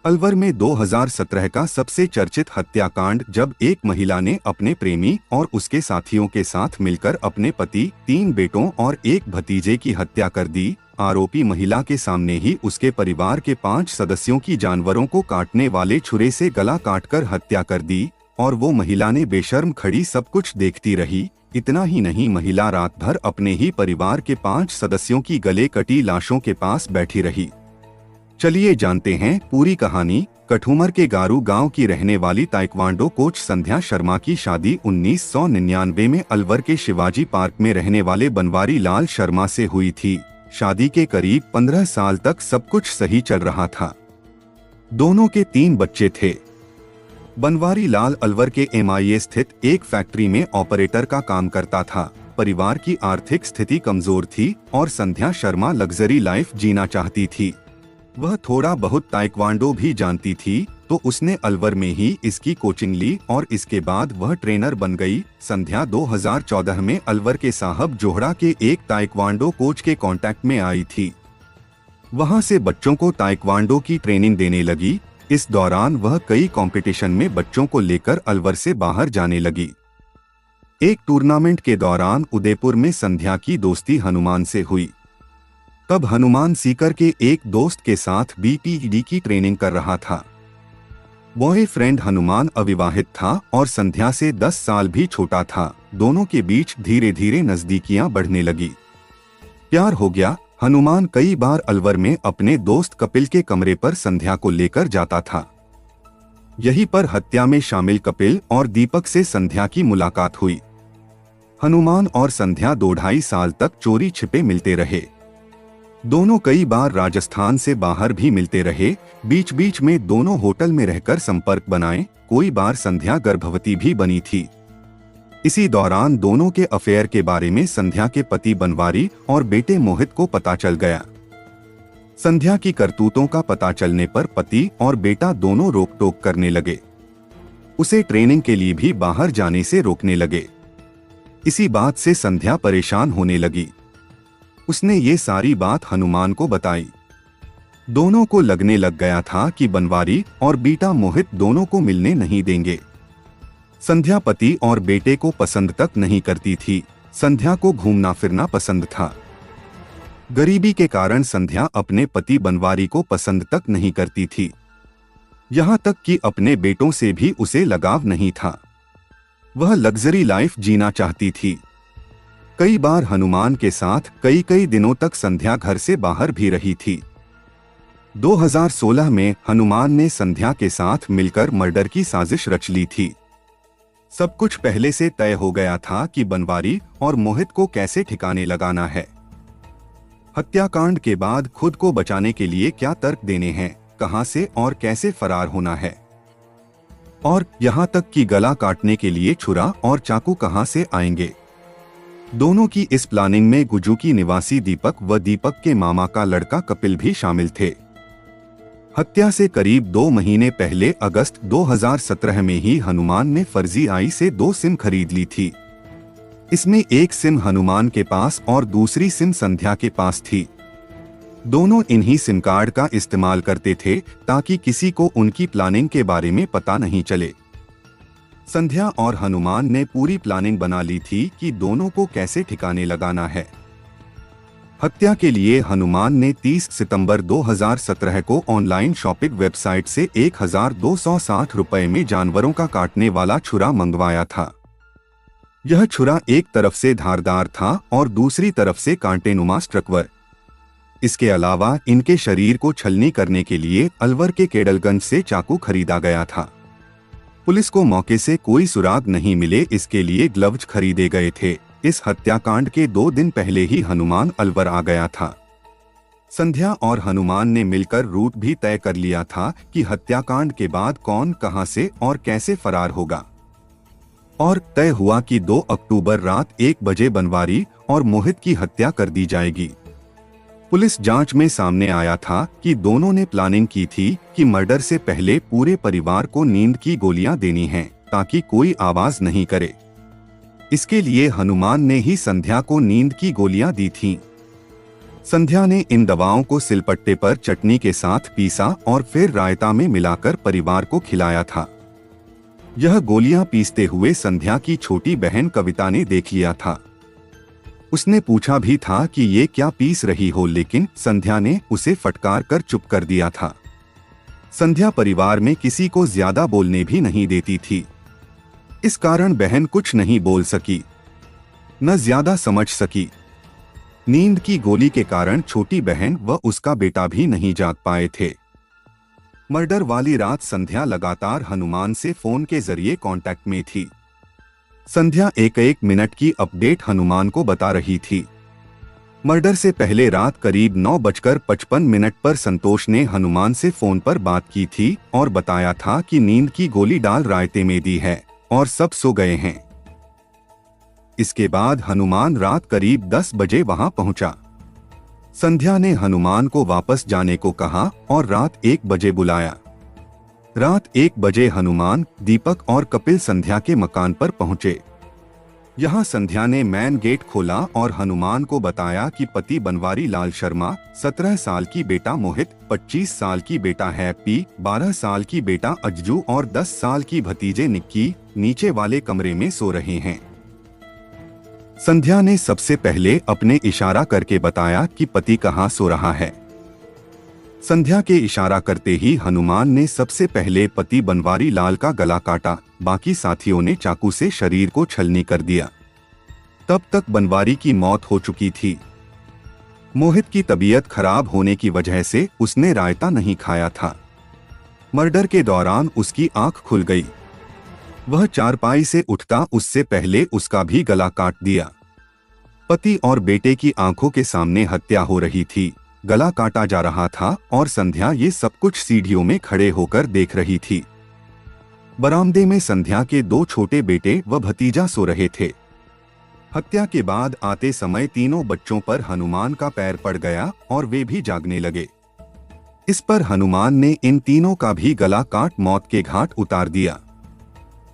अलवर में 2017 का सबसे चर्चित हत्याकांड, जब एक महिला ने अपने प्रेमी और उसके साथियों के साथ मिलकर अपने पति, 3 बेटों और एक भतीजे की हत्या कर दी। आरोपी महिला के सामने ही उसके परिवार के 5 सदस्यों की जानवरों को काटने वाले छुरे से गला काटकर हत्या कर दी और वो महिला ने बेशर्म खड़ी सब कुछ देखती रही। इतना ही नहीं, महिला रात भर अपने ही परिवार के 5 सदस्यों की गले कटी लाशों के पास बैठी रही। चलिए जानते हैं पूरी कहानी। कठूमर के गारू गांव की रहने वाली ताइक्वांडो कोच संध्या शर्मा की शादी 1999 में अलवर के शिवाजी पार्क में रहने वाले बनवारी लाल शर्मा से हुई थी। शादी के करीब 15 साल तक सब कुछ सही चल रहा था। दोनों के 3 बच्चे थे। बनवारी लाल अलवर के MIA स्थित एक फैक्ट्री में ऑपरेटर का काम करता था। परिवार की आर्थिक स्थिति कमजोर थी और संध्या शर्मा लग्जरी लाइफ जीना चाहती थी। वह थोड़ा बहुत ताइक्वांडो भी जानती थी, तो उसने अलवर में ही इसकी कोचिंग ली और इसके बाद वह ट्रेनर बन गई। संध्या 2014 में अलवर के साहब जोहड़ा के एक ताइक्वांडो कोच के कांटेक्ट में आई थी। वहां से बच्चों को ताइक्वांडो की ट्रेनिंग देने लगी। इस दौरान वह कई कंपटीशन में बच्चों को लेकर अलवर से बाहर जाने लगी। एक टूर्नामेंट के दौरान उदयपुर में संध्या की दोस्ती हनुमान से हुई। तब हनुमान सीकर के एक दोस्त के साथ BPED की ट्रेनिंग कर रहा था। बॉयफ्रेंड हनुमान अविवाहित था और संध्या से 10 साल भी छोटा था। दोनों के बीच धीरे धीरे नजदीकियां बढ़ने लगी। प्यार हो गया। हनुमान कई बार अलवर में अपने दोस्त कपिल के कमरे पर संध्या को लेकर जाता था। यहीं पर हत्या में शामिल कपिल और दीपक से संध्या की मुलाकात हुई। हनुमान और संध्या 2-2.5 साल तक चोरी छिपे मिलते रहे। दोनों कई बार राजस्थान से बाहर भी मिलते रहे। बीच बीच में दोनों होटल में रहकर संपर्क बनाए। कोई बार संध्या गर्भवती भी बनी थी। इसी दौरान दोनों के अफेयर के बारे में संध्या के पति बनवारी और बेटे मोहित को पता चल गया। संध्या की करतूतों का पता चलने पर पति और बेटा दोनों रोक टोक करने लगे। उसे ट्रेनिंग के लिए भी बाहर जाने से रोकने लगे। इसी बात से संध्या परेशान होने लगी। उसने ये सारी बात हनुमान को बताई। दोनों को लगने लग गया था कि बनवारी और बेटा मोहित दोनों को मिलने नहीं देंगे। संध्या पति और बेटे को पसंद तक नहीं करती थी। संध्या को घूमना फिरना पसंद था। गरीबी के कारण संध्या अपने पति बनवारी को पसंद तक नहीं करती थी। यहाँ तक कि अपने बेटों से भी उसे लगाव नहीं था। वह लग्जरी लाइफ जीना चाहती थी। कई बार हनुमान के साथ कई दिनों तक संध्या घर से बाहर भी रही थी। 2016 में हनुमान ने संध्या के साथ मिलकर मर्डर की साजिश रच ली थी। सब कुछ पहले से तय हो गया था कि बनवारी और मोहित को कैसे ठिकाने लगाना है। हत्याकांड के बाद खुद को बचाने के लिए क्या तर्क देने हैं, कहां से और कैसे फरार होना है, और यहां तक कि गला काटने के लिए छुरा और चाकू कहां से आएंगे। दोनों की इस प्लानिंग में गुजुकी निवासी दीपक व दीपक के मामा का लड़का कपिल भी शामिल थे। हत्या से करीब 2 महीने पहले अगस्त 2017 में ही हनुमान ने फर्जी आई से 2 सिम खरीद ली थी। इसमें एक सिम हनुमान के पास और दूसरी सिम संध्या के पास थी। दोनों इन्हीं सिम कार्ड का इस्तेमाल करते थे ताकि किसी को उनकी प्लानिंग के बारे में पता नहीं चले। संध्या और हनुमान ने पूरी प्लानिंग बना ली थी कि दोनों को कैसे ठिकाने लगाना है। हत्या के लिए हनुमान ने 30 सितंबर 2017 को ऑनलाइन शॉपिंग वेबसाइट से 1260 रुपए में जानवरों का काटने वाला छुरा मंगवाया था। यह छुरा एक तरफ से धारदार था और दूसरी तरफ से कांटेनुमा स्ट्रक्चर। इसके अलावा इनके शरीर को छलनी करने के लिए अलवर के केडलगंज से चाकू खरीदा गया था। पुलिस को मौके से कोई सुराग नहीं मिले, इसके लिए ग्लव्स खरीदे गए थे। इस हत्याकांड के 2 दिन पहले ही हनुमान अलवर आ गया था। संध्या और हनुमान ने मिलकर रूट भी तय कर लिया था कि हत्याकांड के बाद कौन कहां से और कैसे फरार होगा। और तय हुआ कि 2 अक्टूबर रात 1 बजे बनवारी और मोहित की हत्या कर दी जाएगी। पुलिस जांच में सामने आया था कि दोनों ने प्लानिंग की थी कि मर्डर से पहले पूरे परिवार को नींद की गोलियां देनी हैं ताकि कोई आवाज नहीं करे। इसके लिए हनुमान ने ही संध्या को नींद की गोलियां दी थीं। संध्या ने इन दवाओं को सिलपट्टे पर चटनी के साथ पीसा और फिर रायता में मिलाकर परिवार को खिलाया था। यह गोलियां पीसते हुए संध्या की छोटी बहन कविता ने देख लिया था। उसने पूछा भी था कि ये क्या पीस रही हो, लेकिन संध्या ने उसे फटकार कर चुप कर दिया था। संध्या परिवार में किसी को ज्यादा बोलने भी नहीं देती थी। इस कारण बहन कुछ नहीं बोल सकी, न ज्यादा समझ सकी। नींद की गोली के कारण छोटी बहन व उसका बेटा भी नहीं जाग पाए थे। मर्डर वाली रात संध्या लगातार हनुमान से फोन के जरिए कांटेक्ट में थी। संध्या एक मिनट की अपडेट हनुमान को बता रही थी। मर्डर से पहले रात करीब 9:55 पर संतोष ने हनुमान से फोन पर बात की थी और बताया था कि नींद की गोली डाल रायते में दी है और सब सो गए हैं। इसके बाद हनुमान रात करीब 10 बजे वहां पहुंचा। संध्या ने हनुमान को वापस जाने को कहा और रात 1 बजे बुलाया। रात 1 बजे हनुमान, दीपक और कपिल संध्या के मकान पर पहुंचे। यहां संध्या ने मेन गेट खोला और हनुमान को बताया कि पति बनवारी लाल शर्मा, 17 साल की बेटा मोहित, 25 साल की बेटा हैप्पी, 12 साल की बेटा अज्जू और 10 साल की भतीजे निक्की नीचे वाले कमरे में सो रहे हैं। संध्या ने सबसे पहले अपने इशारा करके बताया कि पति कहाँ सो रहा है। संध्या के इशारा करते ही हनुमान ने सबसे पहले पति बनवारी लाल का गला काटा। बाकी साथियों ने चाकू से शरीर को छलनी कर दिया। तब तक बनवारी की मौत हो चुकी थी। मोहित की तबीयत खराब होने की वजह से उसने रायता नहीं खाया था। मर्डर के दौरान उसकी आंख खुल गई। वह चारपाई से उठता उससे पहले उसका भी गला काट दिया। पति और बेटे की आंखों के सामने हत्या हो रही थी, गला काटा जा रहा था और संध्या ये सब कुछ सीढ़ियों में खड़े होकर देख रही थी। बरामदे में संध्या के 2 छोटे बेटे व भतीजा सो रहे थे। हत्या के बाद आते समय तीनों बच्चों पर हनुमान का पैर पड़ गया और वे भी जागने लगे। इस पर हनुमान ने इन तीनों का भी गला काट मौत के घाट उतार दिया।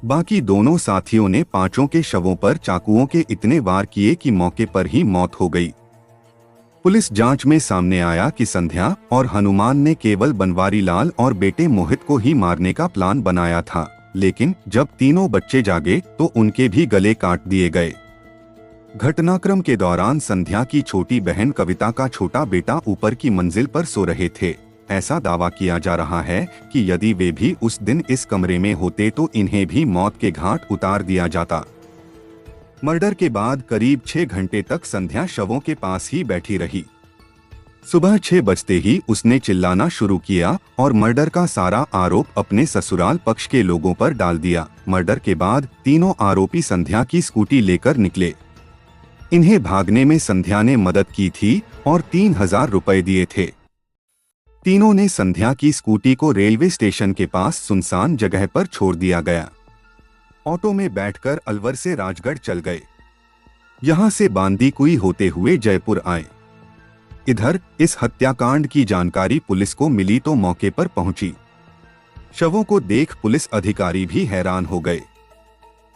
बाकी दोनों साथियों ने पांचों के शवों पर चाकुओं के इतने वार किए कि मौके पर ही मौत हो गई। पुलिस जांच में सामने आया कि संध्या और हनुमान ने केवल बनवारी लाल और बेटे मोहित को ही मारने का प्लान बनाया था, लेकिन जब तीनों बच्चे जागे तो उनके भी गले काट दिए गए। घटनाक्रम के दौरान संध्या की छोटी बहन कविता का छोटा बेटा ऊपर की मंजिल पर सो रहे थे। ऐसा दावा किया जा रहा है कि यदि वे भी उस दिन इस कमरे में होते तो इन्हें भी मौत के घाट उतार दिया जाता। मर्डर के बाद करीब 6 घंटे तक संध्या शवों के पास ही बैठी रही। सुबह 6 बजते ही उसने चिल्लाना शुरू किया और मर्डर का सारा आरोप अपने ससुराल पक्ष के लोगों पर डाल दिया। मर्डर के बाद तीनों आरोपी संध्या की स्कूटी लेकर निकले। इन्हें भागने में संध्या ने मदद की थी और 3000 रुपए दिए थे। तीनों ने संध्या की स्कूटी को रेलवे स्टेशन के पास सुनसान जगह पर छोड़ दिया गया। ऑटो में बैठकर अलवर से राजगढ़ चल गए। यहां से बांदीकुई होते हुए जयपुर आए। इधर इस हत्याकांड की जानकारी पुलिस को मिली तो मौके पर पहुंची। शवों को देख पुलिस अधिकारी भी हैरान हो गए।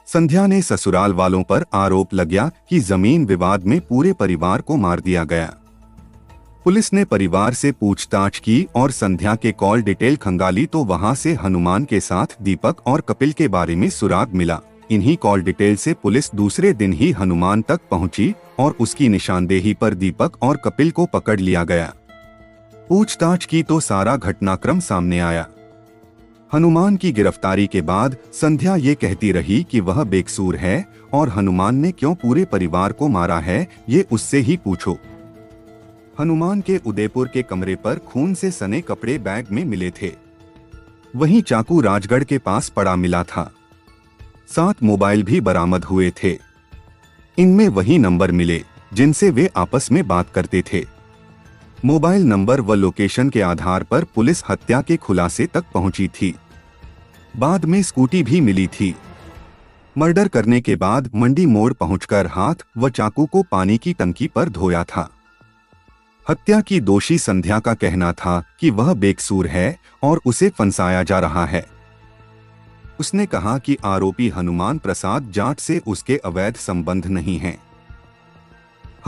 संध्या ने ससुराल वालों पर आरोप लगाया कि जमीन विवाद में पूरे परिवार को मार दिया गया। पुलिस ने परिवार से पूछताछ की और संध्या के कॉल डिटेल खंगाली तो वहां से हनुमान के साथ दीपक और कपिल के बारे में सुराग मिला। इन्हीं कॉल डिटेल से पुलिस दूसरे दिन ही हनुमान तक पहुंची और उसकी निशानदेही पर दीपक और कपिल को पकड़ लिया गया। पूछताछ की तो सारा घटनाक्रम सामने आया। हनुमान की गिरफ्तारी के बाद संध्या ये कहती रही कि वह बेकसूर है और हनुमान ने क्यों पूरे परिवार को मारा है ये उससे ही पूछो। हनुमान के उदयपुर के कमरे पर खून से सने कपड़े बैग में मिले थे। वहीं चाकू राजगढ़ के पास पड़ा मिला था। 7 मोबाइल भी बरामद हुए थे। इनमें वही नंबर मिले जिनसे वे आपस में बात करते थे। मोबाइल नंबर व लोकेशन के आधार पर पुलिस हत्या के खुलासे तक पहुंची थी। बाद में स्कूटी भी मिली थी। मर्डर करने के बाद मंडी मोड़ पहुंचकर हाथ व चाकू को पानी की टंकी पर धोया था। हत्या की दोषी संध्या का कहना था कि वह बेकसूर है और उसे फंसाया जा रहा है। उसने कहा कि आरोपी हनुमान प्रसाद जाट से उसके अवैध संबंध नहीं हैं।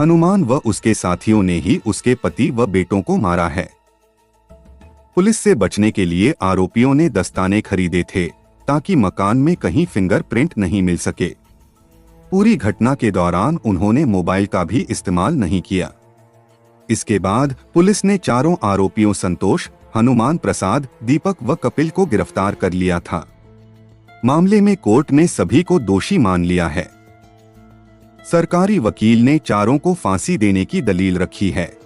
हनुमान व उसके साथियों ने ही उसके पति व बेटों को मारा है। पुलिस से बचने के लिए आरोपियों ने दस्ताने खरीदे थे ताकि मकान में कहीं फिंगरप्रिंट नहीं मिल सके। पूरी घटना के दौरान उन्होंने मोबाइल का भी इस्तेमाल नहीं किया। इसके बाद पुलिस ने चारों आरोपियों संतोष, हनुमान प्रसाद, दीपक व कपिल को गिरफ्तार कर लिया था। मामले में कोर्ट ने सभी को दोषी मान लिया है। सरकारी वकील ने चारों को फांसी देने की दलील रखी है।